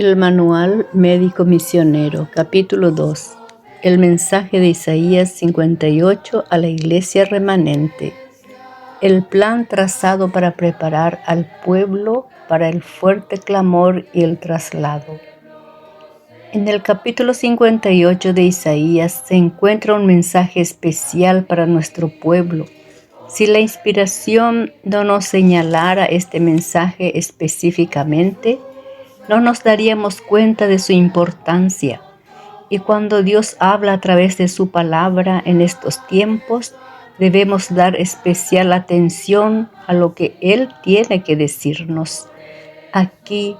El Manual Médico Misionero, capítulo 2. El mensaje de Isaías 58 a la iglesia remanente. El plan trazado para preparar al pueblo para el fuerte clamor y el traslado. En el capítulo 58 de Isaías se encuentra un mensaje especial para nuestro pueblo. Si la inspiración no nos señalara este mensaje específicamente, no nos daríamos cuenta de su importancia. Y cuando Dios habla a través de su palabra en estos tiempos, debemos dar especial atención a lo que Él tiene que decirnos. Aquí,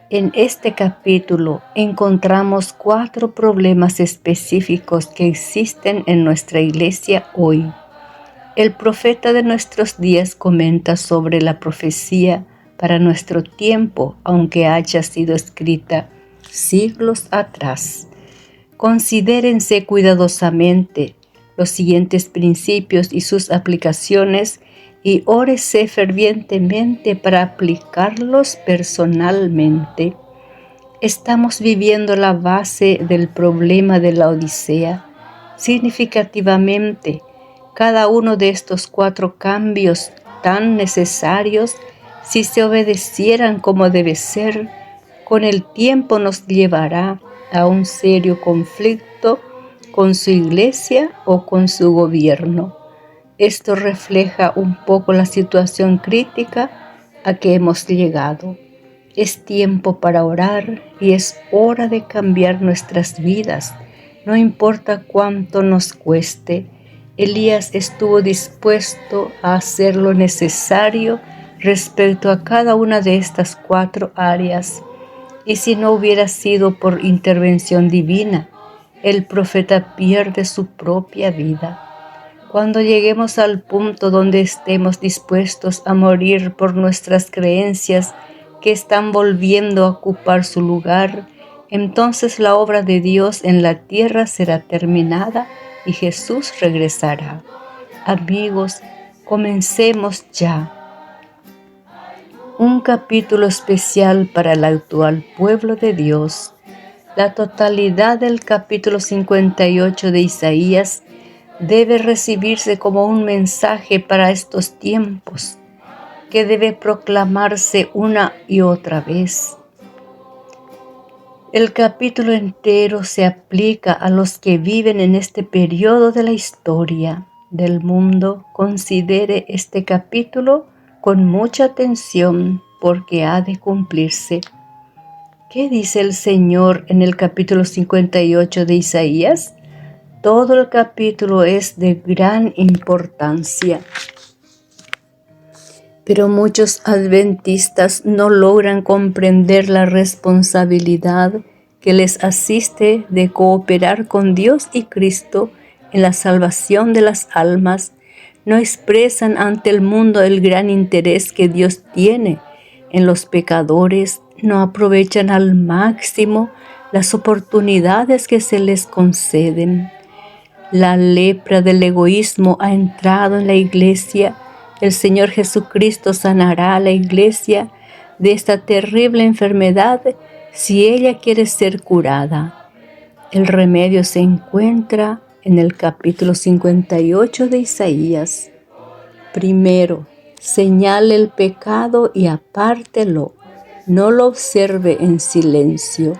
en este capítulo, encontramos 4 problemas específicos que existen en nuestra iglesia hoy. El profeta de nuestros días comenta sobre la profecía para nuestro tiempo, aunque haya sido escrita siglos atrás. Considérense cuidadosamente los siguientes principios y sus aplicaciones y órese fervientemente para aplicarlos personalmente. Estamos viviendo la base del problema de la Odisea. Significativamente, cada uno de estos 4 cambios tan necesarios, si se obedecieran como debe ser, con el tiempo nos llevará a un serio conflicto con su iglesia o con su gobierno. Esto refleja un poco la situación crítica a que hemos llegado. Es tiempo para orar y es hora de cambiar nuestras vidas, no importa cuánto nos cueste. Elías estuvo dispuesto a hacer lo necesario respecto a cada una de estas 4 áreas. Y si no hubiera sido por intervención divina, el profeta pierde su propia vida. Cuando lleguemos al punto donde estemos dispuestos a morir por nuestras creencias que están volviendo a ocupar su lugar, entonces la obra de Dios en la tierra será terminada y Jesús regresará. Amigos, comencemos ya. Un capítulo especial para el actual pueblo de Dios. La totalidad del capítulo 58 de Isaías debe recibirse como un mensaje para estos tiempos, que debe proclamarse una y otra vez. El capítulo entero se aplica a los que viven en este periodo de la historia del mundo. Considere este capítulo con mucha atención porque ha de cumplirse. ¿Qué dice el Señor en el capítulo 58 de Isaías? Todo el capítulo es de gran importancia. Pero muchos adventistas no logran comprender la responsabilidad que les asiste de cooperar con Dios y Cristo en la salvación de las almas. No expresan ante el mundo el gran interés que Dios tiene en los pecadores, no aprovechan al máximo las oportunidades que se les conceden. La lepra del egoísmo ha entrado en la iglesia. El Señor Jesucristo sanará a la iglesia de esta terrible enfermedad si ella quiere ser curada. El remedio se encuentra en el capítulo 58 de Isaías. Primero, señale el pecado y apártelo. No lo observe en silencio.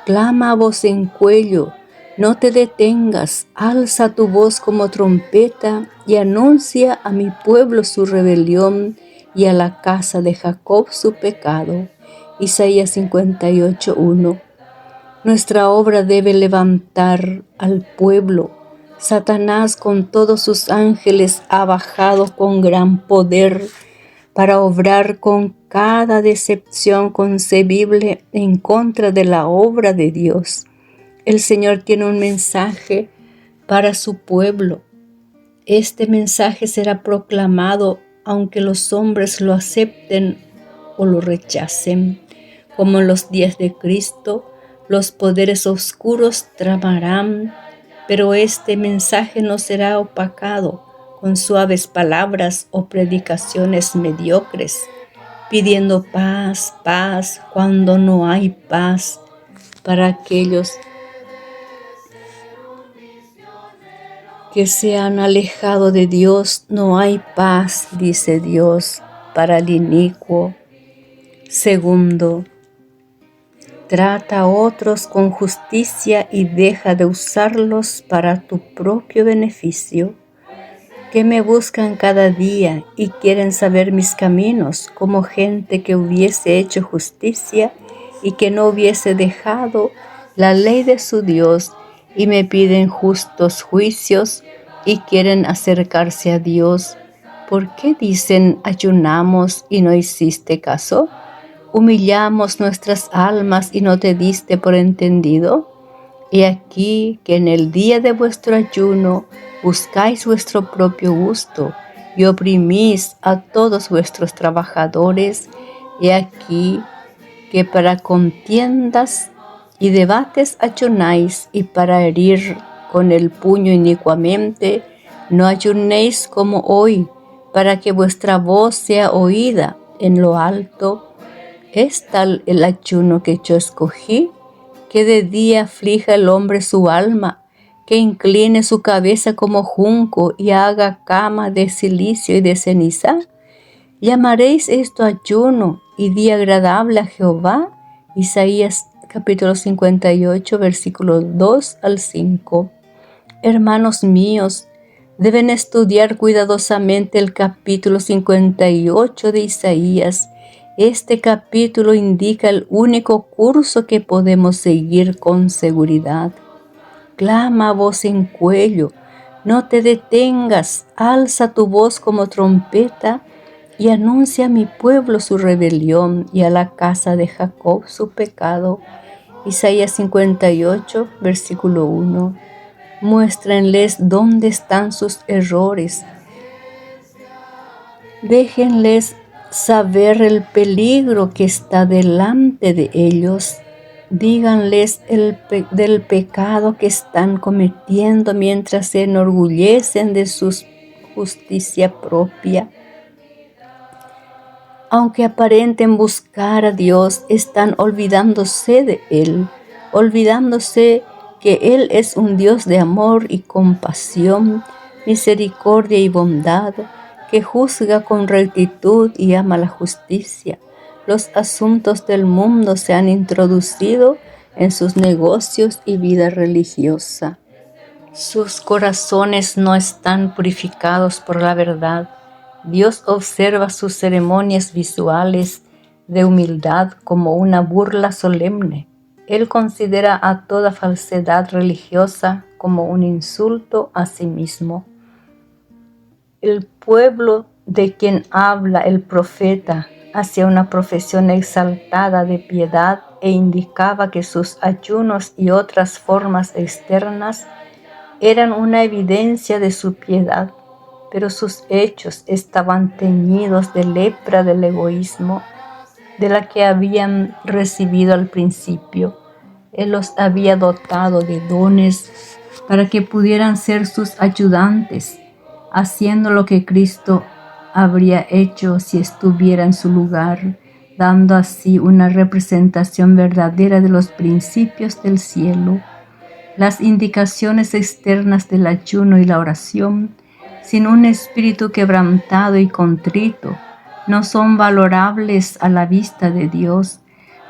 Clama a voz en cuello. No te detengas, alza tu voz como trompeta y anuncia a mi pueblo su rebelión y a la casa de Jacob su pecado. Isaías 58:1. Nuestra obra debe levantar al pueblo. Satanás con todos sus ángeles ha bajado con gran poder para obrar con cada decepción concebible en contra de la obra de Dios. El Señor tiene un mensaje para su pueblo. Este mensaje será proclamado aunque los hombres lo acepten o lo rechacen. Como en los días de Cristo, los poderes oscuros tramarán, pero este mensaje no será opacado con suaves palabras o predicaciones mediocres. pidiendo paz, paz, cuando no hay paz para aquellos que se han alejado de Dios. No hay paz, dice Dios, para el inicuo. Segundo, trata a otros con justicia y deja de usarlos para tu propio beneficio. Que me buscan cada día y quieren saber mis caminos, como gente que hubiese hecho justicia y que no hubiese dejado la ley de su Dios, y me piden justos juicios y quieren acercarse a Dios. ¿Por qué dicen ayunamos y no hiciste caso? ¿Humillamos nuestras almas y no te diste por entendido? He aquí que en el día de vuestro ayuno buscáis vuestro propio gusto y oprimís a todos vuestros trabajadores. He aquí que para contiendas y debates ayunáis, y para herir con el puño inicuamente. No ayunéis como hoy, para que vuestra voz sea oída en lo alto. ¿Es tal el ayuno que yo escogí? Que de día aflija el hombre su alma, que incline su cabeza como junco y haga cama de cilicio y de ceniza. ¿Llamaréis esto ayuno y día agradable a Jehová? Isaías capítulo 58, versículos 2 al 5. Hermanos míos, deben estudiar cuidadosamente el capítulo 58 de Isaías. Este capítulo indica el único curso que podemos seguir con seguridad. Clama a voz en cuello, no te detengas, alza tu voz como trompeta y anuncia a mi pueblo su rebelión y a la casa de Jacob su pecado. Isaías 58, versículo 1. Muéstrenles dónde están sus errores. Déjenles saber el peligro que está delante de ellos. Díganles del pecado que están cometiendo mientras se enorgullecen de su justicia propia. Aunque aparenten buscar a Dios, están olvidándose de Él, olvidándose que Él es un Dios de amor y compasión, misericordia y bondad, que juzga con rectitud y ama la justicia. Los asuntos del mundo se han introducido en sus negocios y vida religiosa. Sus corazones no están purificados por la verdad. Dios observa sus ceremonias visuales de humildad como una burla solemne. Él considera a toda falsedad religiosa como un insulto a sí mismo. El pueblo de quien habla el profeta hacía una profesión exaltada de piedad e indicaba que sus ayunos y otras formas externas eran una evidencia de su piedad, pero sus hechos estaban teñidos de lepra del egoísmo, de la que habían recibido al principio. Él los había dotado de dones para que pudieran ser sus ayudantes, haciendo lo que Cristo habría hecho si estuviera en su lugar, dando así una representación verdadera de los principios del cielo. Las indicaciones externas del ayuno y la oración, sin un espíritu quebrantado y contrito, no son valorables a la vista de Dios.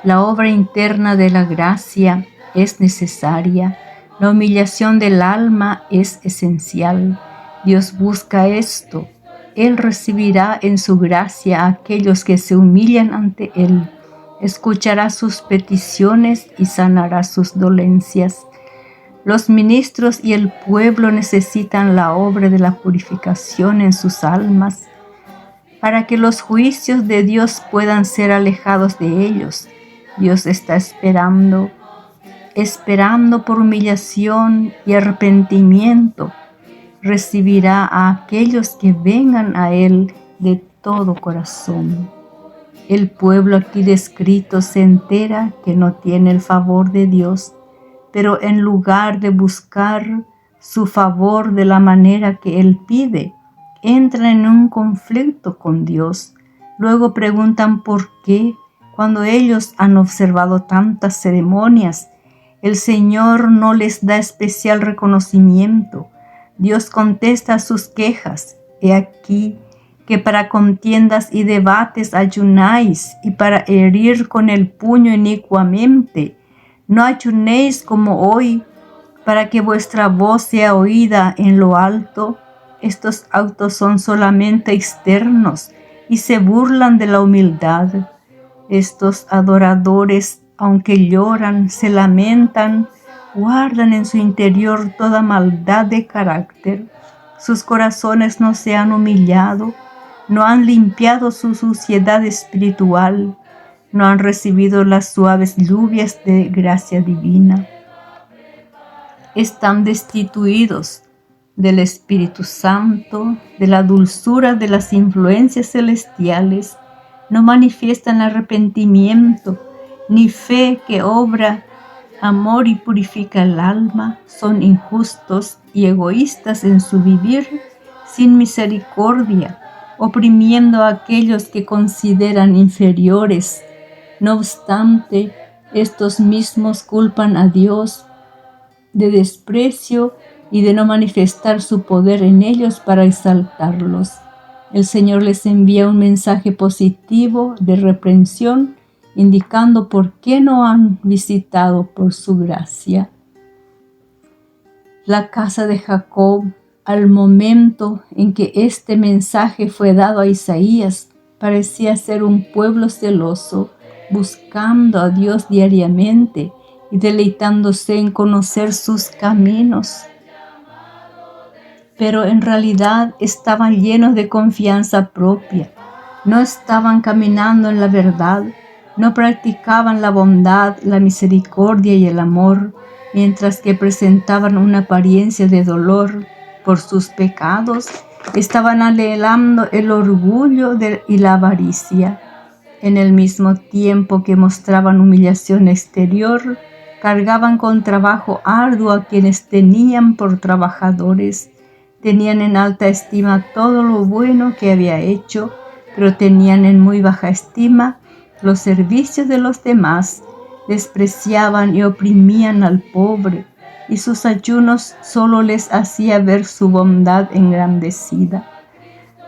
La obra interna de la gracia es necesaria. La humillación del alma es esencial. Dios busca esto. Él recibirá en su gracia a aquellos que se humillan ante Él. Escuchará sus peticiones y sanará sus dolencias. Los ministros y el pueblo necesitan la obra de la purificación en sus almas para que los juicios de Dios puedan ser alejados de ellos. Dios está esperando por humillación y arrepentimiento. Recibirá a aquellos que vengan a Él de todo corazón. El pueblo aquí descrito se entera que no tiene el favor de Dios, pero en lugar de buscar su favor de la manera que Él pide, entra en un conflicto con Dios. Luego preguntan por qué, cuando ellos han observado tantas ceremonias, el Señor no les da especial reconocimiento. Dios contesta a sus quejas. He aquí que para contiendas y debates ayunáis, y para herir con el puño inicuamente. No ayunéis como hoy, para que vuestra voz sea oída en lo alto. Estos actos son solamente externos y se burlan de la humildad. Estos adoradores, aunque lloran, se lamentan, guardan en su interior toda maldad de carácter. Sus corazones no se han humillado, no han limpiado su suciedad espiritual, no han recibido las suaves lluvias de gracia divina. Están destituidos del Espíritu Santo, de la dulzura de las influencias celestiales, no manifiestan arrepentimiento, ni fe que obra amor y purifica el alma, son injustos y egoístas en su vivir, sin misericordia, oprimiendo a aquellos que consideran inferiores. No obstante, estos mismos culpan a Dios de desprecio y de no manifestar su poder en ellos para exaltarlos. El Señor les envía un mensaje positivo de reprensión, indicando por qué no han visitado por su gracia. La casa de Jacob, al momento en que este mensaje fue dado a Isaías, parecía ser un pueblo celoso, buscando a Dios diariamente y deleitándose en conocer sus caminos. Pero en realidad estaban llenos de confianza propia, no estaban caminando en la verdad, no practicaban la bondad, la misericordia y el amor, mientras que presentaban una apariencia de dolor por sus pecados, estaban anhelando el orgullo y la avaricia. En el mismo tiempo que mostraban humillación exterior, cargaban con trabajo arduo a quienes tenían por trabajadores. Tenían en alta estima todo lo bueno que había hecho, pero tenían en muy baja estima los servicios de los demás. Despreciaban y oprimían al pobre, y sus ayunos solo les hacía ver su bondad engrandecida.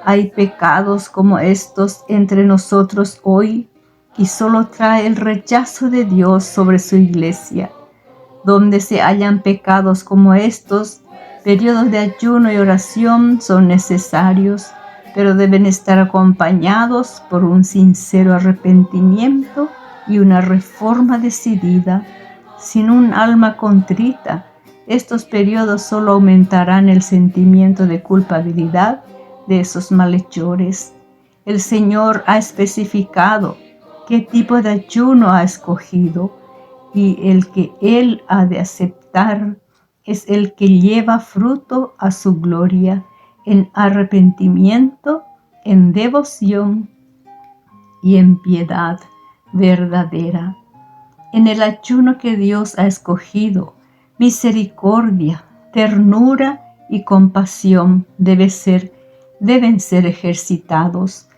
Hay pecados como estos entre nosotros hoy, y solo trae el rechazo de Dios sobre su iglesia. Donde se hallan pecados como estos, periodos de ayuno y oración son necesarios, pero deben estar acompañados por un sincero arrepentimiento y una reforma decidida. Sin un alma contrita, estos periodos solo aumentarán el sentimiento de culpabilidad de esos malhechores. El Señor ha especificado qué tipo de ayuno ha escogido, y el que Él ha de aceptar es el que lleva fruto a su gloria, en arrepentimiento, en devoción y en piedad verdadera. En el ayuno que Dios ha escogido, misericordia, ternura y compasión deben ser ejercitados.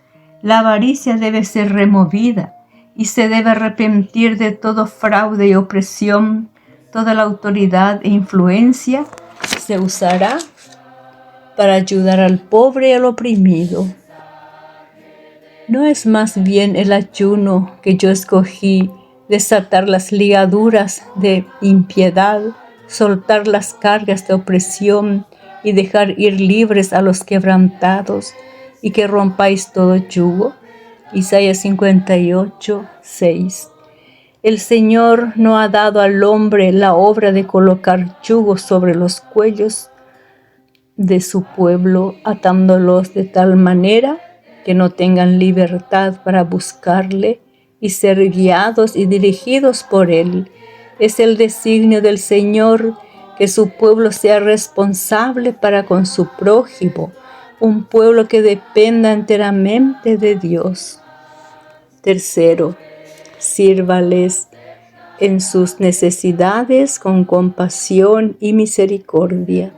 La avaricia debe ser removida y se debe arrepentir de todo fraude y opresión. Toda la autoridad e influencia se usará para ayudar al pobre y al oprimido. ¿No es más bien el ayuno que yo escogí desatar las ligaduras de impiedad, soltar las cargas de opresión y dejar ir libres a los quebrantados, y que rompáis todo yugo? Isaías 58, 6. El Señor no ha dado al hombre la obra de colocar yugo sobre los cuellos de su pueblo, atándolos de tal manera que no tengan libertad para buscarle y ser guiados y dirigidos por Él. Es el designio del Señor que su pueblo sea responsable para con su prójimo, un pueblo que dependa enteramente de Dios. Tercero, sírvales en sus necesidades con compasión y misericordia.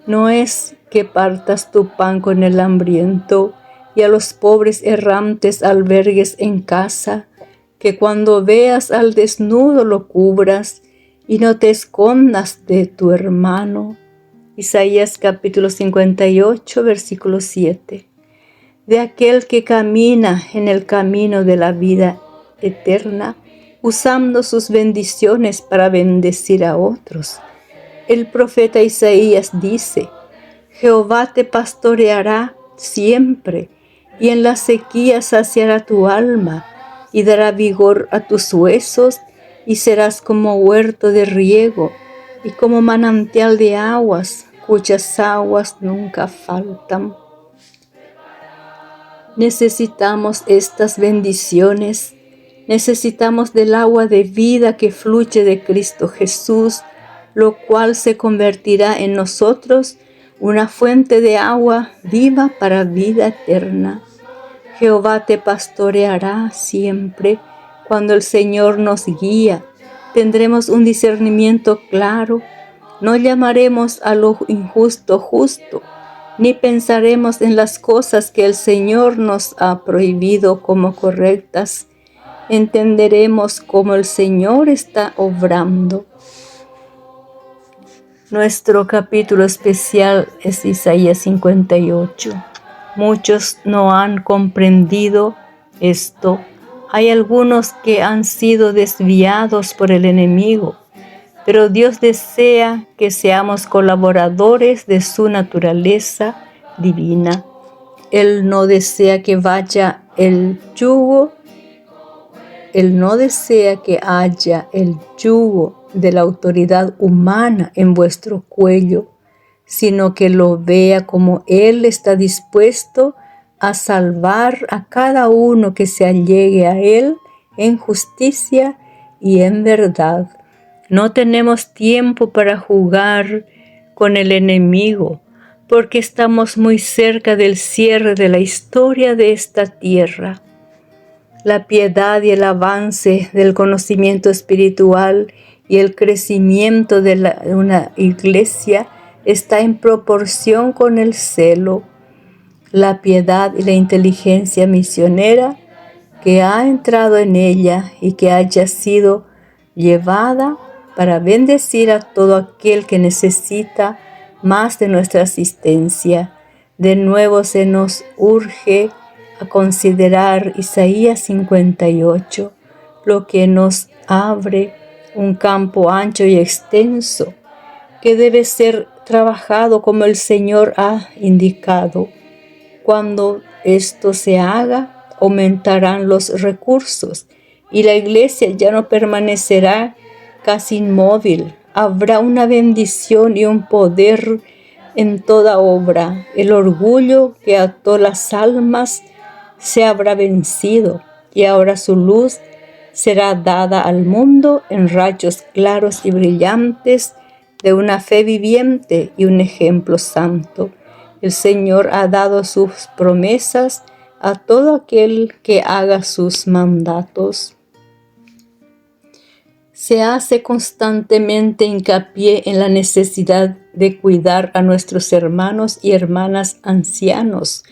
No es que partas tu pan con el hambriento, y a los pobres errantes albergues en casa, que cuando veas al desnudo lo cubras y no te escondas de tu hermano. Isaías capítulo 58, versículo 7. De aquel que camina en el camino de la vida eterna, usando sus bendiciones para bendecir a otros. El profeta Isaías dice: Jehová te pastoreará siempre, y en la sequía saciará tu alma, y dará vigor a tus huesos, y serás como huerto de riego, y como manantial de aguas, cuyas aguas nunca faltan. Necesitamos estas bendiciones, necesitamos del agua de vida que fluye de Cristo Jesús, lo cual se convertirá en nosotros una fuente de agua viva para vida eterna. Jehová te pastoreará siempre. Cuando el Señor nos guía, tendremos un discernimiento claro. No llamaremos a lo injusto justo, ni pensaremos en las cosas que el Señor nos ha prohibido como correctas. Entenderemos cómo el Señor está obrando. Nuestro capítulo especial es Isaías 58. Muchos no han comprendido esto. Hay algunos que han sido desviados por el enemigo, pero Dios desea que seamos colaboradores de su naturaleza divina. Él no desea que vaya el yugo, Él no desea que haya el yugo de la autoridad humana en vuestro cuello, sino que lo vea como Él está dispuesto a salvar a cada uno que se allegue a Él en justicia y en verdad. No tenemos tiempo para jugar con el enemigo, porque estamos muy cerca del cierre de la historia de esta tierra. La piedad y el avance del conocimiento espiritual y el crecimiento de una iglesia está en proporción con el celo, la piedad y la inteligencia misionera que ha entrado en ella y que haya sido llevada para bendecir a todo aquel que necesita más de nuestra asistencia. De nuevo se nos urge a considerar Isaías 58, lo que nos abre un campo ancho y extenso que debe ser trabajado como el Señor ha indicado. Cuando esto se haga, aumentarán los recursos y la iglesia ya no permanecerá casi inmóvil. Habrá una bendición y un poder en toda obra. El orgullo que ató las almas se habrá vencido y ahora su luz será dada al mundo en rayos claros y brillantes de una fe viviente y un ejemplo santo. El Señor ha dado sus promesas a todo aquel que haga sus mandatos. Se hace constantemente hincapié en la necesidad de cuidar a nuestros hermanos y hermanas ancianos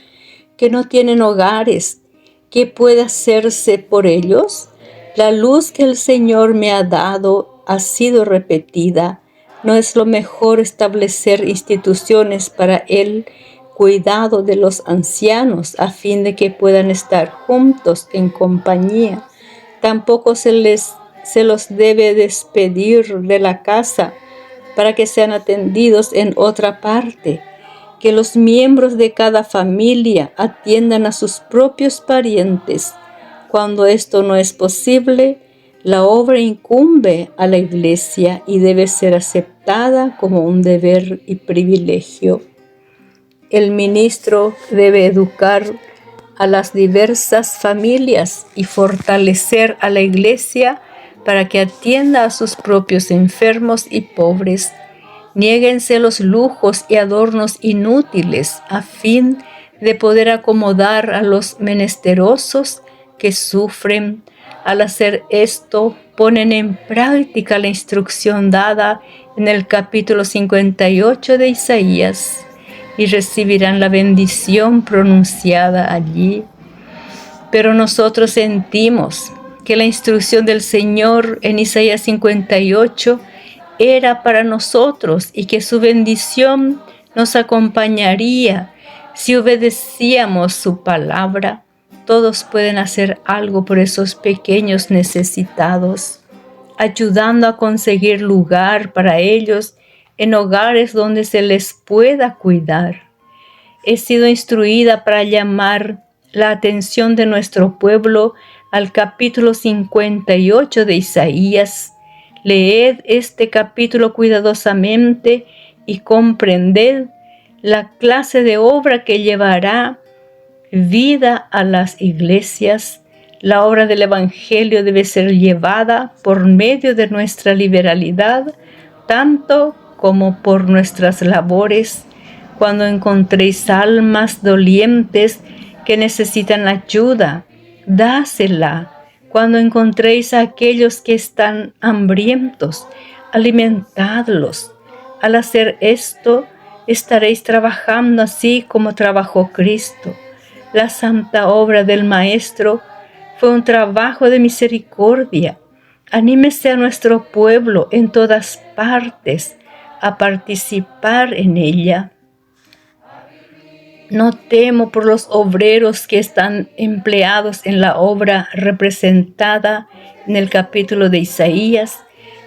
que no tienen hogares. ¿Qué puede hacerse por ellos? La luz que el Señor me ha dado ha sido repetida. ¿No es lo mejor establecer instituciones para el cuidado de los ancianos a fin de que puedan estar juntos en compañía? Tampoco se los debe despedir de la casa para que sean atendidos en otra parte. Que los miembros de cada familia atiendan a sus propios parientes. Cuando esto no es posible, la obra incumbe a la iglesia y debe ser aceptada como un deber y privilegio. El ministro debe educar a las diversas familias y fortalecer a la iglesia para que atienda a sus propios enfermos y pobres. Niéguense los lujos y adornos inútiles a fin de poder acomodar a los menesterosos que sufren. Al hacer esto, ponen en práctica la instrucción dada en el capítulo 58 de Isaías. y recibirán la bendición pronunciada allí. Pero nosotros sentimos que la instrucción del Señor en Isaías 58 era para nosotros y que su bendición nos acompañaría si obedecíamos su palabra. Todos pueden hacer algo por esos pequeños necesitados, ayudando a conseguir lugar para ellos en hogares donde se les pueda cuidar. He sido instruida para llamar la atención de nuestro pueblo al capítulo 58 de Isaías. Leed este capítulo cuidadosamente y comprended la clase de obra que llevará vida a las iglesias. La obra del Evangelio debe ser llevada por medio de nuestra liberalidad, tanto como por nuestras labores. Cuando encontréis almas dolientes que necesitan ayuda, dásela. Cuando encontréis a aquellos que están hambrientos, alimentadlos. Al hacer esto, estaréis trabajando así como trabajó Cristo. La santa obra del Maestro fue un trabajo de misericordia. Anímese a nuestro pueblo en todas partes a participar en ella. No temo por los obreros que están empleados en la obra representada en el capítulo de Isaías.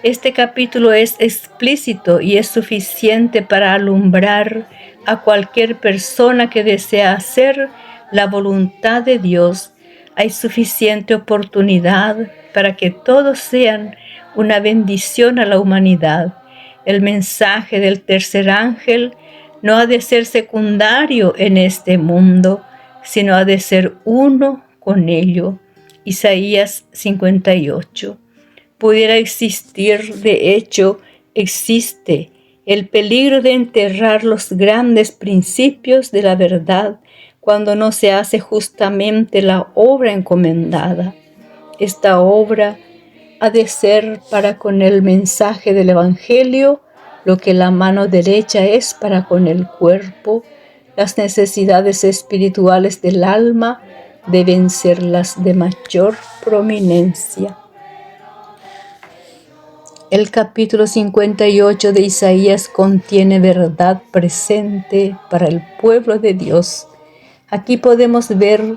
Este capítulo es explícito y es suficiente para alumbrar a cualquier persona que desea hacer la voluntad de Dios. Hay suficiente oportunidad para que todos sean una bendición a la humanidad. El mensaje del tercer ángel no ha de ser secundario en este mundo, sino ha de ser uno con ello. Isaías 58. Pudiera existir, de hecho, existe el peligro de enterrar los grandes principios de la verdad cuando no se hace justamente la obra encomendada. Esta obra ha de ser para con el mensaje del Evangelio lo que la mano derecha es para con el cuerpo. Las necesidades espirituales del alma deben ser las de mayor prominencia. El capítulo 58 de Isaías contiene verdad presente para el pueblo de Dios. Aquí podemos ver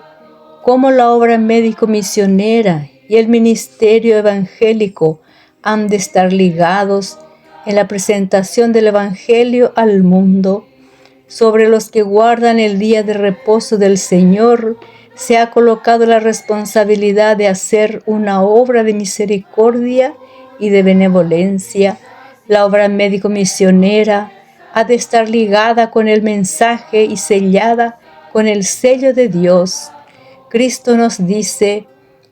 cómo la obra médico-misionera y el ministerio evangélico han de estar ligados en la presentación del Evangelio al mundo. Sobre los que guardan el día de reposo del Señor se ha colocado la responsabilidad de hacer una obra de misericordia y de benevolencia. La obra médico-misionera ha de estar ligada con el mensaje y sellada con el sello de Dios. Cristo nos dice: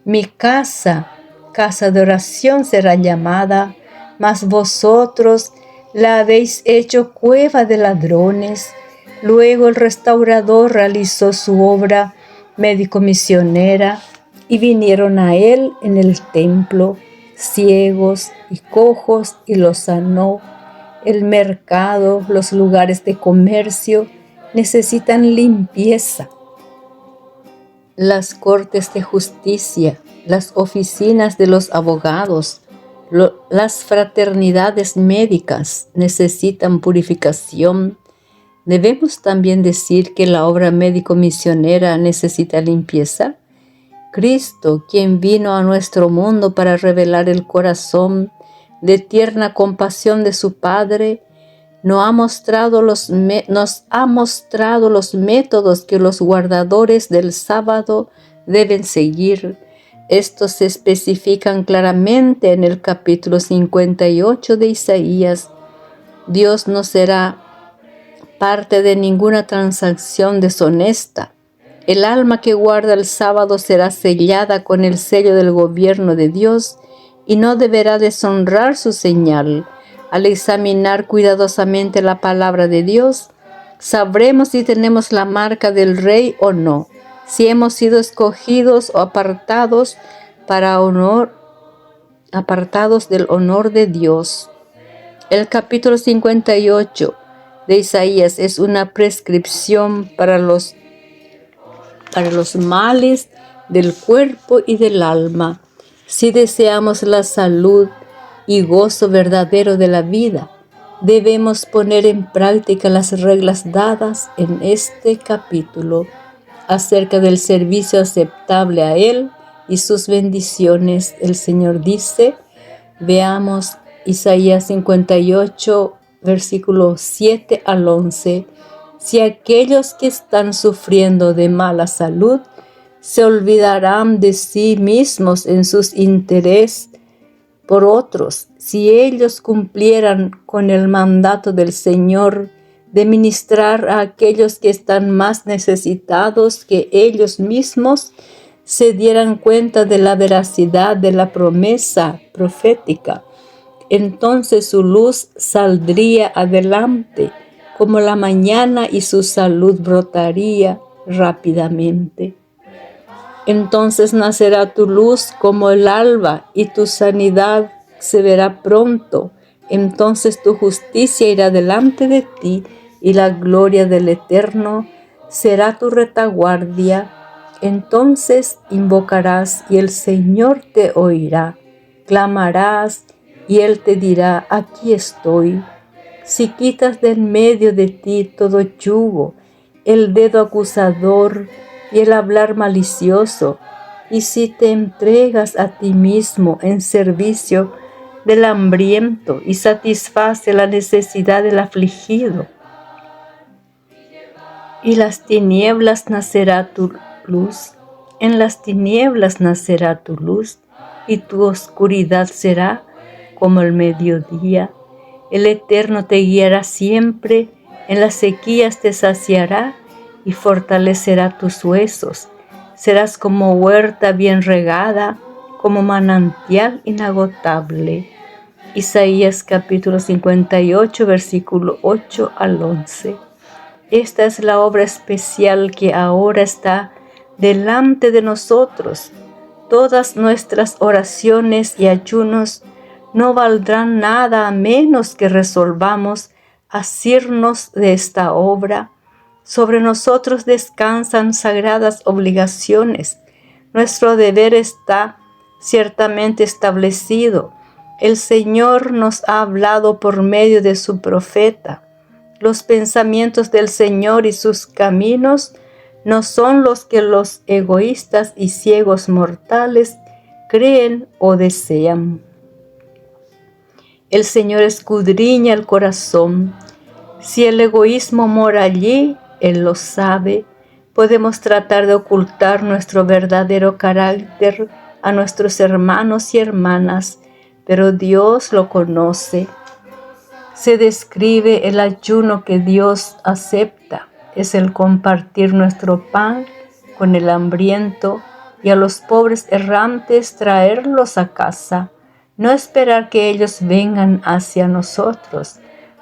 mi casa, casa de oración será llamada, mas vosotros la habéis hecho cueva de ladrones. Luego el restaurador realizó su obra médico-misionera y vinieron a él en el templo ciegos y cojos y los sanó. El mercado, los lugares de comercio necesitan limpieza. Las cortes de justicia, las oficinas de los abogados, las fraternidades médicas necesitan purificación. ¿Debemos también decir que la obra médico-misionera necesita limpieza? Cristo, quien vino a nuestro mundo para revelar el corazón de tierna compasión de su Padre, nos ha mostrado los métodos que los guardadores del sábado deben seguir. Estos se especifican claramente en el capítulo 58 de Isaías. Dios no será parte de ninguna transacción deshonesta. El alma que guarda el sábado será sellada con el sello del gobierno de Dios y no deberá deshonrar su señal. Al examinar cuidadosamente la palabra de Dios, sabremos si tenemos la marca del Rey o no, si hemos sido escogidos o apartados del honor de Dios. El capítulo 58 de Isaías es una prescripción para los males del cuerpo y del alma. Si deseamos la salud y gozo verdadero de la vida, debemos poner en práctica las reglas dadas en este capítulo acerca del servicio aceptable a Él y sus bendiciones. El Señor dice, veamos Isaías 58, versículos 7 al 11. Si aquellos que están sufriendo de mala salud se olvidarán de sí mismos en sus intereses por otros, si ellos cumplieran con el mandato del Señor de ministrar a aquellos que están más necesitados que ellos mismos, se dieran cuenta de la veracidad de la promesa profética, entonces su luz saldría adelante como la mañana y su salud brotaría rápidamente. Entonces nacerá tu luz como el alba y tu sanidad se verá pronto. Entonces tu justicia irá delante de ti y la gloria del Eterno será tu retaguardia. Entonces invocarás y el Señor te oirá. Clamarás y Él te dirá, aquí estoy. Si quitas de en medio de ti todo yugo, el dedo acusador y el hablar malicioso, y si te entregas a ti mismo en servicio del hambriento y satisface la necesidad del afligido, y las tinieblas nacerá tu luz, en las tinieblas nacerá tu luz, y tu oscuridad será como el mediodía. El Eterno te guiará siempre, en las sequías te saciará y fortalecerá tus huesos. Serás como huerta bien regada, como manantial inagotable. Isaías capítulo 58, versículo 8 al 11. Esta es la obra especial que ahora está delante de nosotros. Todas nuestras oraciones y ayunos no valdrán nada a menos que resolvamos asirnos de esta obra. Sobre nosotros descansan sagradas obligaciones. Nuestro deber está ciertamente establecido. El Señor nos ha hablado por medio de su profeta. Los pensamientos del Señor y sus caminos no son los que los egoístas y ciegos mortales creen o desean. El Señor escudriña el corazón. Si el egoísmo mora allí, Él lo sabe. Podemos tratar de ocultar nuestro verdadero carácter a nuestros hermanos y hermanas, pero Dios lo conoce. Se describe el ayuno que Dios acepta. Es el compartir nuestro pan con el hambriento y a los pobres errantes traerlos a casa. No esperar que ellos vengan hacia nosotros.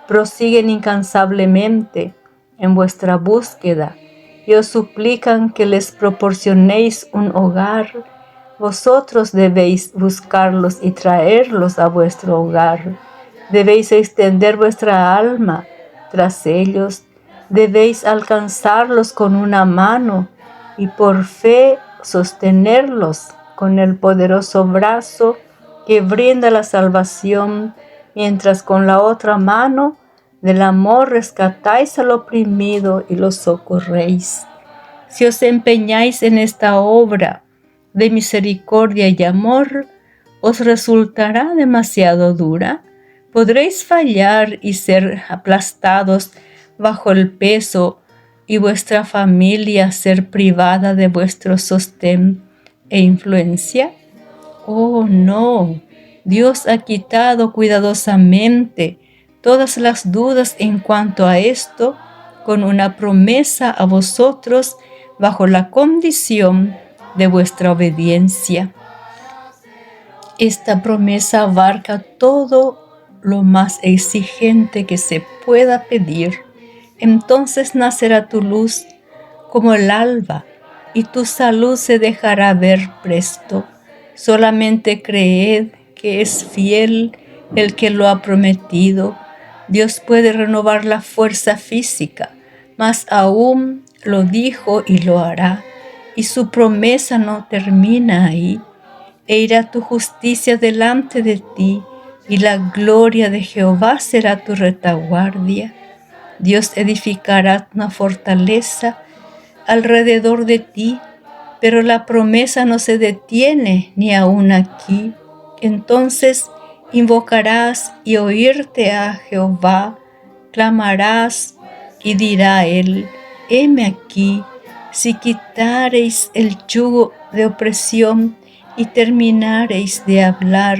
Prosiguen incansablemente en vuestra búsqueda y os suplican que les proporcionéis un hogar. Vosotros debéis buscarlos y traerlos a vuestro hogar. Debéis extender vuestra alma tras ellos. Debéis alcanzarlos con una mano y por fe sostenerlos con el poderoso brazo que brinda la salvación, mientras con la otra mano del amor rescatáis al oprimido y los socorréis. Si os empeñáis en esta obra de misericordia y amor, ¿os resultará demasiado dura? Podréis fallar y ser aplastados bajo el peso y vuestra familia ser privada de vuestro sostén e influencia. Oh, no, Dios ha quitado cuidadosamente todas las dudas en cuanto a esto, con una promesa a vosotros bajo la condición de vuestra obediencia. Esta promesa abarca todo lo más exigente que se pueda pedir. Entonces nacerá tu luz como el alba y tu salud se dejará ver presto. Solamente creed que es fiel el que lo ha prometido. Dios puede renovar la fuerza física, mas aún lo dijo y lo hará, y su promesa no termina ahí. E irá tu justicia delante de ti, y la gloria de Jehová será tu retaguardia. Dios edificará una fortaleza alrededor de ti, pero la promesa no se detiene ni aún aquí. Entonces invocarás y oírte a Jehová, clamarás y dirá él: heme aquí. Si quitareis el yugo de opresión y terminareis de hablar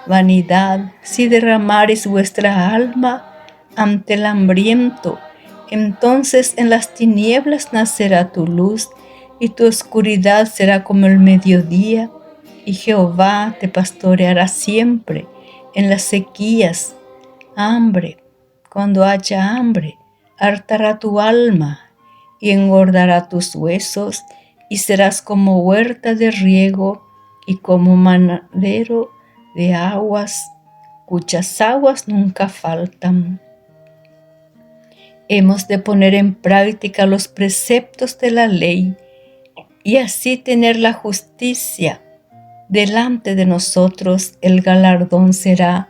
vanidad, si derramareis vuestra alma ante el hambriento, entonces en las tinieblas nacerá tu luz, y tu oscuridad será como el mediodía. Y Jehová te pastoreará siempre en las sequías. Cuando haya hambre, hartará tu alma y engordará tus huesos, y serás como huerta de riego y como manadero de aguas, cuyas aguas nunca faltan. Hemos de poner en práctica los preceptos de la ley y así tener la justicia delante de nosotros. El galardón será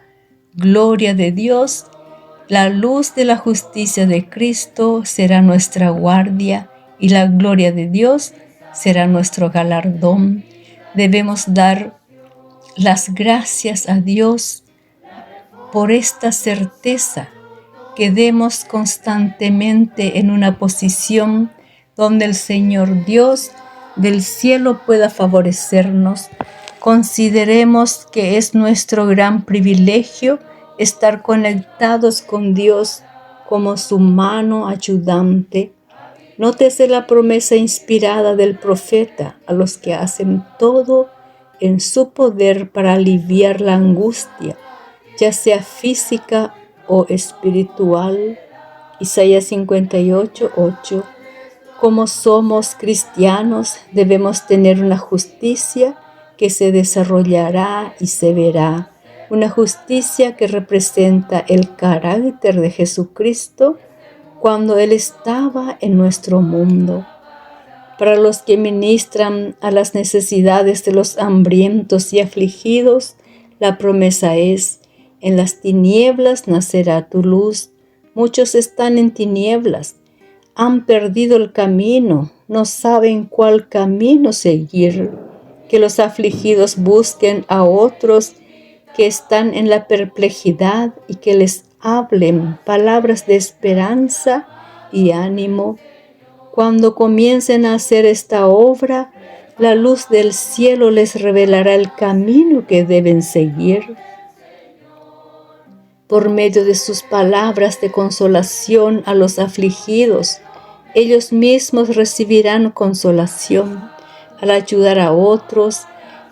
gloria de Dios. La luz de la justicia de Cristo será nuestra guardia y la gloria de Dios será nuestro galardón. Debemos dar las gracias a Dios por esta certeza. Quedemos constantemente en una posición donde el Señor Dios del cielo pueda favorecernos. Consideremos que es nuestro gran privilegio estar conectados con Dios como su mano ayudante. Nótese la promesa inspirada del profeta a los que hacen todo en su poder para aliviar la angustia, ya sea física o espiritual. Isaías 58:8. Como somos cristianos, debemos tener una justicia que se desarrollará y se verá, una justicia que representa el carácter de Jesucristo cuando Él estaba en nuestro mundo. Para los que ministran a las necesidades de los hambrientos y afligidos, la promesa es: en las tinieblas nacerá tu luz. Muchos están en tinieblas, han perdido el camino, no saben cuál camino seguir. Que los afligidos busquen a otros que están en la perplejidad y que les hablen palabras de esperanza y ánimo. Cuando comiencen a hacer esta obra, la luz del cielo les revelará el camino que deben seguir. Por medio de sus palabras de consolación a los afligidos, ellos mismos recibirán consolación. Al ayudar a otros,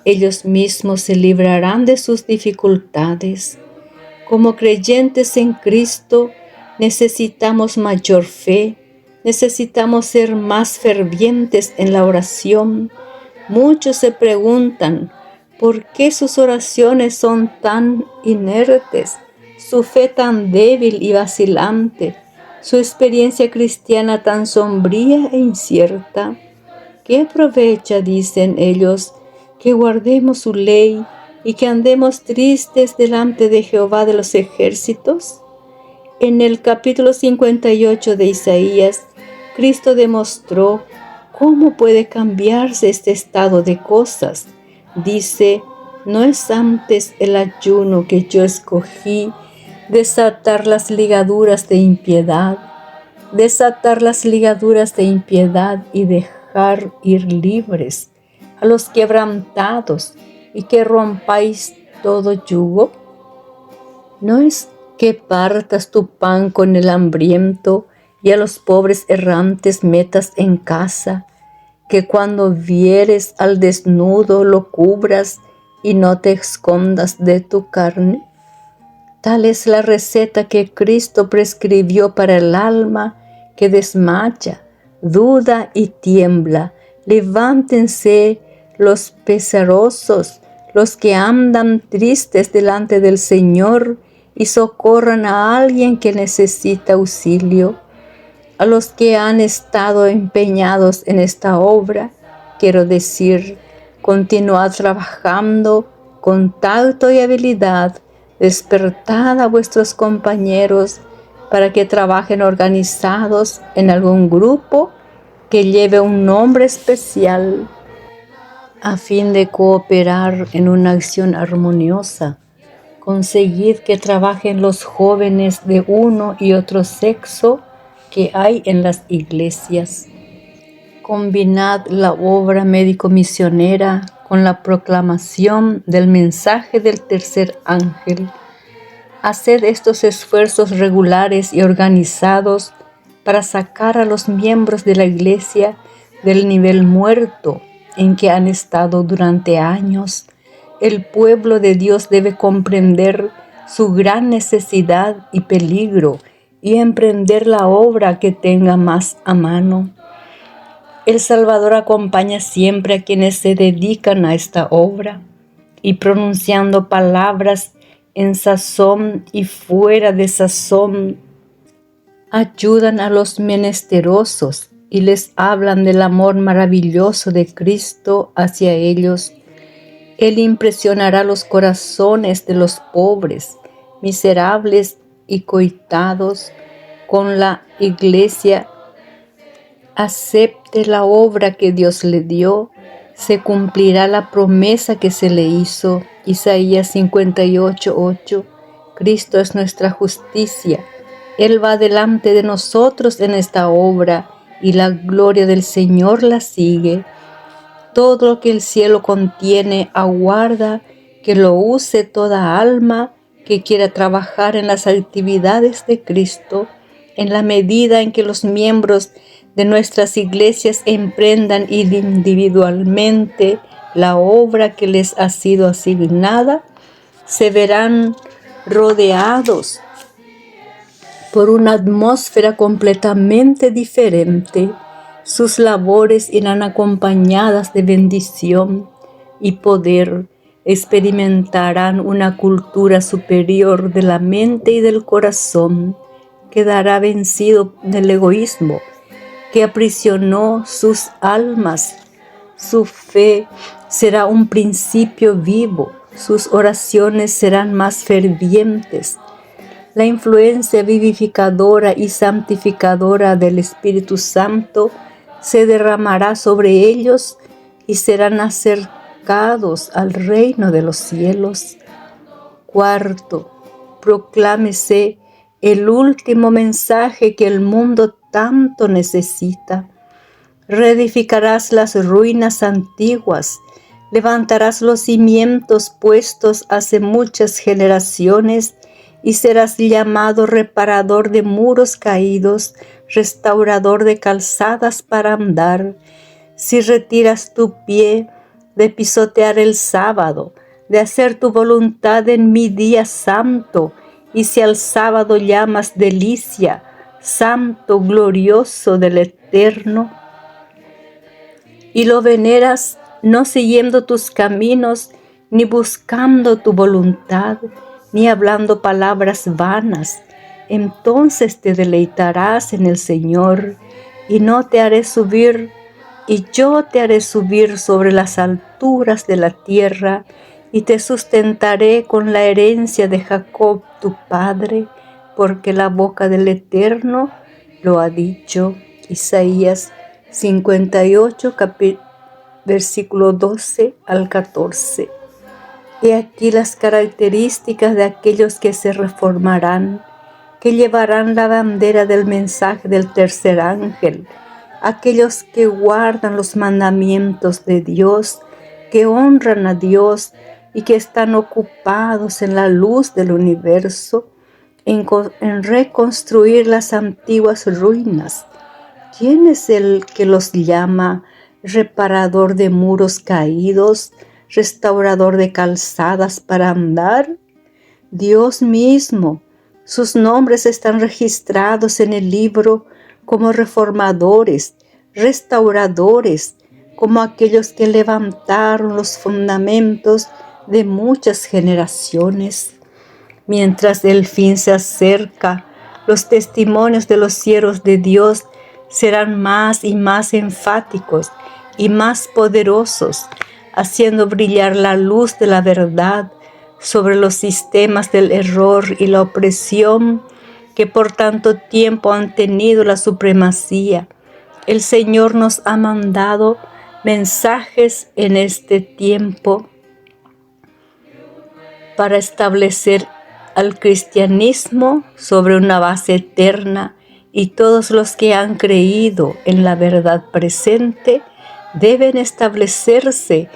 ellos mismos se librarán de sus dificultades. Como creyentes en Cristo, necesitamos mayor fe, necesitamos ser más fervientes en la oración. Muchos se preguntan por qué sus oraciones son tan inertes, su fe tan débil y vacilante, su experiencia cristiana tan sombría e incierta. ¿Qué aprovecha, dicen ellos, que guardemos su ley y que andemos tristes delante de Jehová de los ejércitos? En el capítulo 58 de Isaías, Cristo demostró cómo puede cambiarse este estado de cosas. Dice: ¿no es antes el ayuno que yo escogí desatar las ligaduras de impiedad? Desatar las ligaduras de impiedad y dejar ir libres a los quebrantados, y que rompáis todo yugo. ¿No es que partas tu pan con el hambriento y a los pobres errantes metas en casa, que cuando vieres al desnudo lo cubras y no te escondas de tu carne? Tal es la receta que Cristo prescribió para el alma que desmaya, duda y tiembla. Levántense los pesarosos, los que andan tristes delante del Señor, y socorran a alguien que necesita auxilio. A los que han estado empeñados en esta obra, quiero decir, continuad trabajando con tacto y habilidad, despertad a vuestros compañeros para que trabajen organizados en algún grupo que lleve un nombre especial, a fin de cooperar en una acción armoniosa. Conseguid que trabajen los jóvenes de uno y otro sexo que hay en las iglesias. Combinad la obra médico-misionera con la proclamación del mensaje del tercer ángel. Haced estos esfuerzos regulares y organizados para sacar a los miembros de la iglesia del nivel muerto en que han estado durante años. El pueblo de Dios debe comprender su gran necesidad y peligro y emprender la obra que tenga más a mano. El Salvador acompaña siempre a quienes se dedican a esta obra, y pronunciando palabras en sazón y fuera de sazón, ayudan a los menesterosos y les hablan del amor maravilloso de Cristo hacia ellos. Él impresionará los corazones de los pobres, miserables y coitados con la iglesia. Acepte la obra que Dios le dio, se cumplirá la promesa que se le hizo. Isaías 58:8. Cristo es nuestra justicia. Él va delante de nosotros en esta obra y la gloria del Señor la sigue. Todo lo que el cielo contiene aguarda que lo use toda alma que quiera trabajar en las actividades de Cristo, en la medida en que los miembros de nuestras iglesias emprendan individualmente la obra que les ha sido asignada. Se verán rodeados por una atmósfera completamente diferente. Sus labores irán acompañadas de bendición y poder. Experimentarán una cultura superior de la mente y del corazón. Quedará vencido del egoísmo que aprisionó sus almas. Su fe será un principio vivo. Sus oraciones serán más fervientes. La influencia vivificadora y santificadora del Espíritu Santo se derramará sobre ellos y serán acercados al reino de los cielos. Cuarto, proclámese el último mensaje que el mundo tanto necesita. Reedificarás las ruinas antiguas, levantarás los cimientos puestos hace muchas generaciones y serás llamado reparador de muros caídos, restaurador de calzadas para andar. Si retiras tu pie de pisotear el sábado, de hacer tu voluntad en mi día santo, y si al sábado llamas delicia, santo, glorioso del Eterno, y lo veneras no siguiendo tus caminos, ni buscando tu voluntad, ni hablando palabras vanas, entonces te deleitarás en el Señor, y yo te haré subir sobre las alturas de la tierra, y te sustentaré con la herencia de Jacob tu padre, porque la boca del Eterno lo ha dicho. Isaías 58, versículo 12 al 14. He aquí las características de aquellos que se reformarán, que llevarán la bandera del mensaje del tercer ángel, aquellos que guardan los mandamientos de Dios, que honran a Dios y que están ocupados en la luz del universo, en reconstruir las antiguas ruinas. ¿Quién es el que los llama reparador de muros caídos, restaurador de calzadas para andar? Dios mismo. Sus nombres están registrados en el libro como reformadores, restauradores, como aquellos que levantaron los fundamentos de muchas generaciones. Mientras el fin se acerca, los testimonios de los siervos de Dios serán más y más enfáticos y más poderosos, haciendo brillar la luz de la verdad sobre los sistemas del error y la opresión que por tanto tiempo han tenido la supremacía. El Señor nos ha mandado mensajes en este tiempo para establecer al cristianismo sobre una base eterna, y todos los que han creído en la verdad presente deben establecerse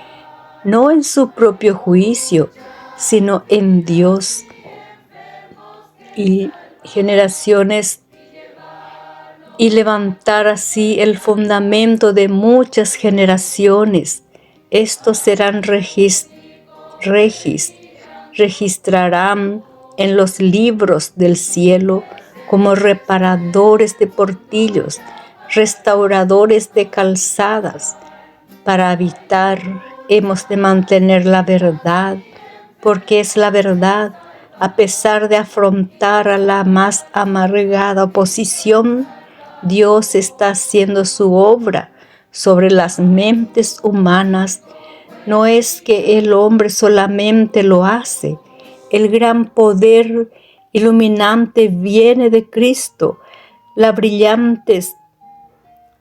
no en su propio juicio, sino en Dios. Y generaciones, y levantar así el fundamento de muchas generaciones. Estos serán registrarán en los libros del cielo como reparadores de portillos, restauradores de calzadas. Para habitar hemos de mantener la verdad, porque es la verdad, a pesar de afrontar a la más amargada oposición. Dios está haciendo su obra sobre las mentes humanas. No es que el hombre solamente lo hace. El gran poder iluminante viene de Cristo. La brillantez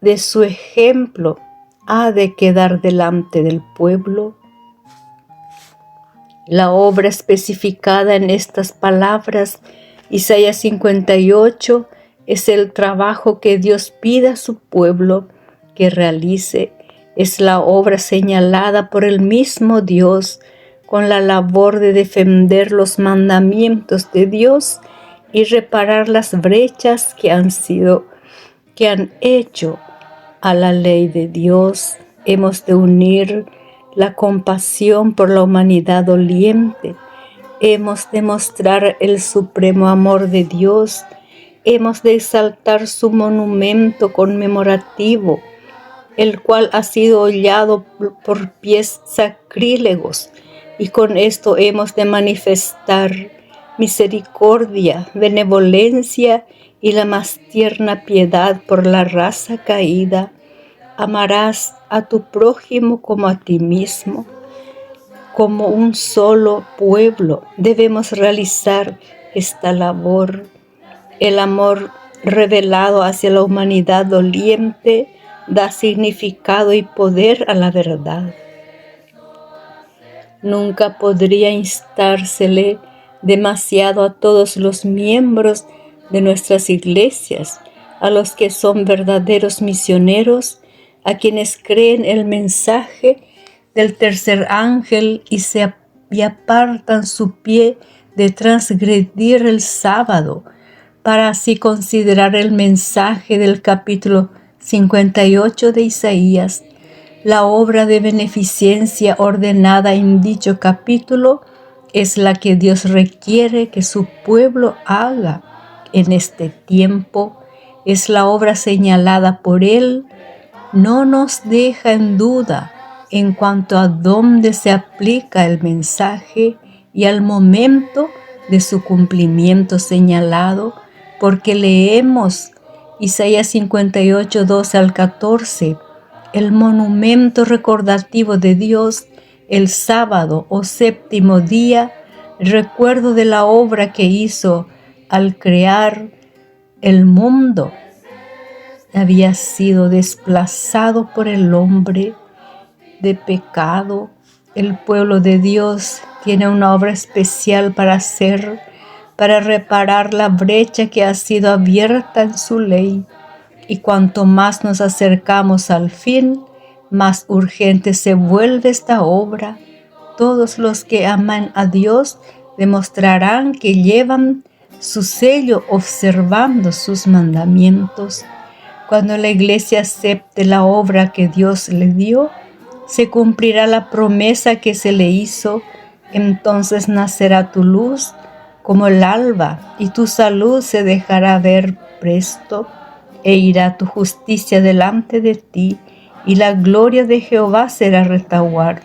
de su ejemplo ha de quedar delante del pueblo. La obra especificada en estas palabras, Isaías 58, es el trabajo que Dios pide a su pueblo que realice. Es la obra señalada por el mismo Dios con la labor de defender los mandamientos de Dios y reparar las brechas que han hecho a la ley de Dios. Hemos de unir la compasión por la humanidad doliente. Hemos de mostrar el supremo amor de Dios. Hemos de exaltar su monumento conmemorativo, el cual ha sido hollado por pies sacrílegos, y con esto hemos de manifestar misericordia, benevolencia y la más tierna piedad por la raza caída. Amarás a tu prójimo como a ti mismo. Como un solo pueblo debemos realizar esta labor. El amor revelado hacia la humanidad doliente da significado y poder a la verdad. Nunca podría instársele demasiado a todos los miembros de nuestras iglesias, a los que son verdaderos misioneros, a quienes creen el mensaje del tercer ángel y apartan su pie de transgredir el sábado, para así considerar el mensaje del capítulo 58 de Isaías. La obra de beneficencia ordenada en dicho capítulo es la que Dios requiere que su pueblo haga en este tiempo. Es la obra señalada por Él. No nos deja en duda en cuanto a dónde se aplica el mensaje y al momento de su cumplimiento señalado, porque leemos Isaías 58, 12 al 14, el monumento recordativo de Dios, el sábado o séptimo día, recuerdo de la obra que hizo al crear el mundo, había sido desplazado por el hombre de pecado. El pueblo de Dios tiene una obra especial para hacer, para reparar la brecha que ha sido abierta en su ley. Y cuanto más nos acercamos al fin, más urgente se vuelve esta obra. Todos los que aman a Dios demostrarán que llevan su sello observando sus mandamientos. Cuando la iglesia acepte la obra que Dios le dio, se cumplirá la promesa que se le hizo. Entonces nacerá tu luz como el alba, y tu salud se dejará ver presto, e irá tu justicia delante de ti, y la gloria de Jehová será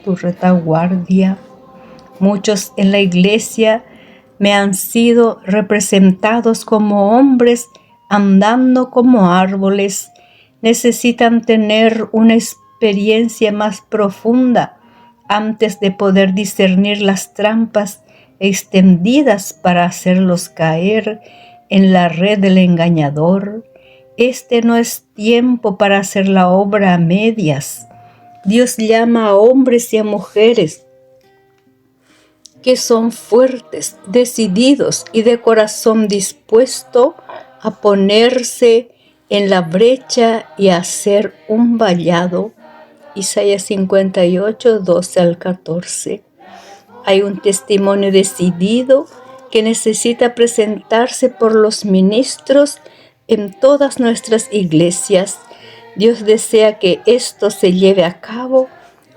tu retaguardia. Muchos en la iglesia me han sido representados como hombres andando como árboles. Necesitan tener una experiencia más profunda antes de poder discernir las trampas extendidas para hacerlos caer en la red del engañador. Este no es tiempo para hacer la obra a medias. Dios llama a hombres y a mujeres que son fuertes, decididos y de corazón dispuesto a ponerse en la brecha y a hacer un vallado. Isaías 58, 12 al 14. Hay un testimonio decidido que necesita presentarse por los ministros en todas nuestras iglesias. Dios desea que esto se lleve a cabo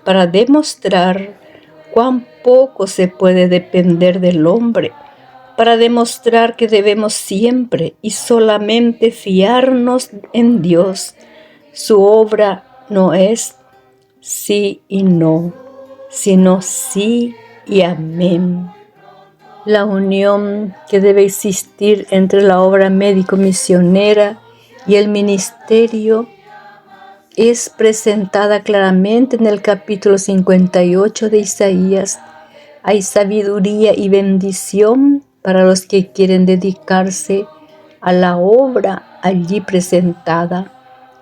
para demostrar cuán poco se puede depender del hombre, para demostrar que debemos siempre y solamente fiarnos en Dios. Su obra no es sí y no, sino sí y amén. La unión que debe existir entre la obra médico-misionera y el ministerio es presentada claramente en el capítulo 58 de Isaías. Hay sabiduría y bendición para los que quieren dedicarse a la obra allí presentada.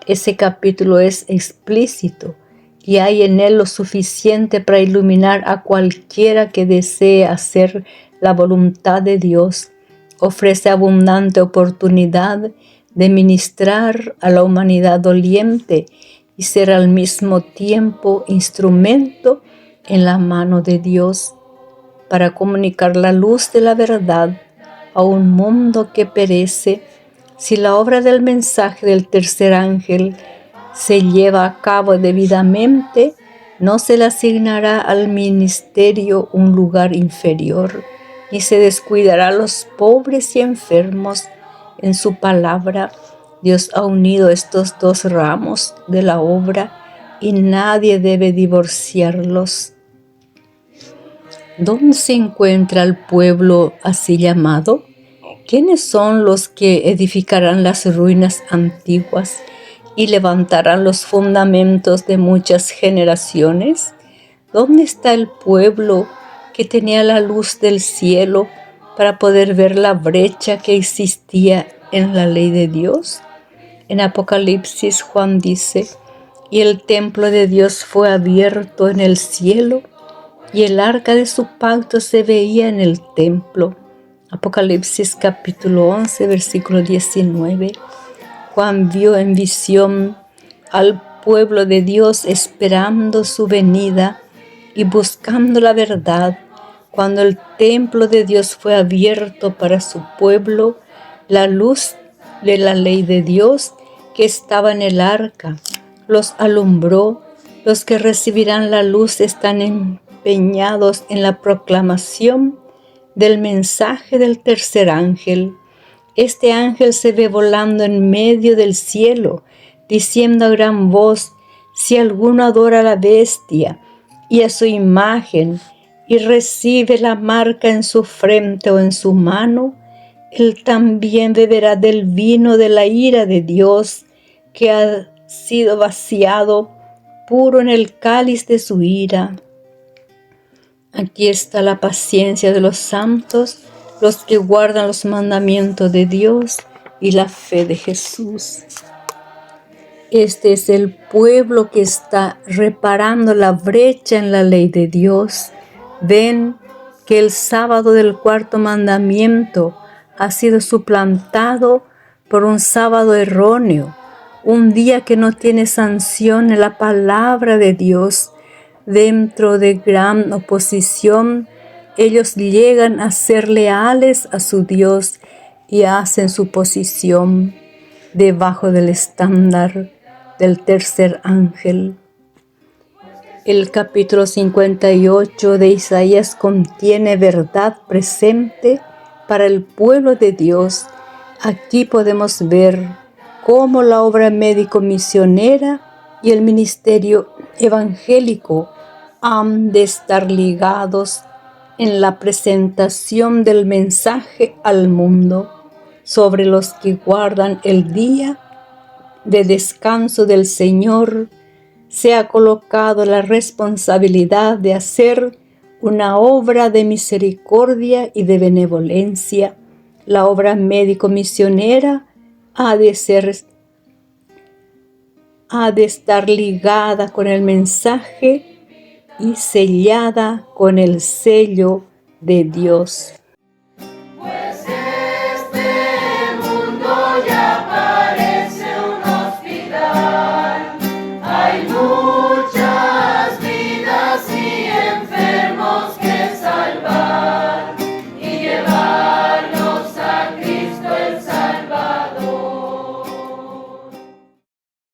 Ese capítulo es explícito y hay en él lo suficiente para iluminar a cualquiera que desee hacer la voluntad de Dios. Ofrece abundante oportunidad de ministrar a la humanidad doliente y ser al mismo tiempo instrumento en la mano de Dios para comunicar la luz de la verdad a un mundo que perece. Si la obra del mensaje del tercer ángel se lleva a cabo debidamente, no se le asignará al ministerio un lugar inferior, ni se descuidará a los pobres y enfermos. En su palabra, Dios ha unido estos dos ramos de la obra y nadie debe divorciarlos. ¿Dónde se encuentra el pueblo así llamado? ¿Quiénes son los que edificarán las ruinas antiguas y levantarán los fundamentos de muchas generaciones? ¿Dónde está el pueblo que tenía la luz del cielo para poder ver la brecha que existía en la ley de Dios? En Apocalipsis, Juan dice: y el templo de Dios fue abierto en el cielo, y el arca de su pacto se veía en el templo. Apocalipsis capítulo 11, versículo 19. Juan vio en visión al pueblo de Dios esperando su venida y buscando la verdad. Cuando el templo de Dios fue abierto para su pueblo, la luz de la ley de Dios que estaba en el arca los alumbró. Los que recibirán la luz están empeñados en la proclamación del mensaje del tercer ángel. Este ángel se ve volando en medio del cielo, diciendo a gran voz: si alguno adora a la bestia y a su imagen y recibe la marca en su frente o en su mano, él también beberá del vino de la ira de Dios, que ha sido vaciado puro en el cáliz de su ira. Aquí está la paciencia de los santos, los que guardan los mandamientos de Dios y la fe de Jesús. Este es el pueblo que está reparando la brecha en la ley de Dios. Ven que el sábado del cuarto mandamiento ha sido suplantado por un sábado erróneo, un día que no tiene sanción en la palabra de Dios. Dentro de gran oposición, ellos llegan a ser leales a su Dios y hacen su posición debajo del estándar del tercer ángel. El capítulo 58 de Isaías contiene verdad presente para el pueblo de Dios. Aquí podemos ver cómo la obra médico-misionera y el ministerio evangélico han de estar ligados en la presentación del mensaje al mundo. Sobre los que guardan el día de descanso del Señor se ha colocado la responsabilidad de hacer una obra de misericordia y de benevolencia. La obra médico-misionera ha de estar ligada con el mensaje y sellada con el sello de Dios.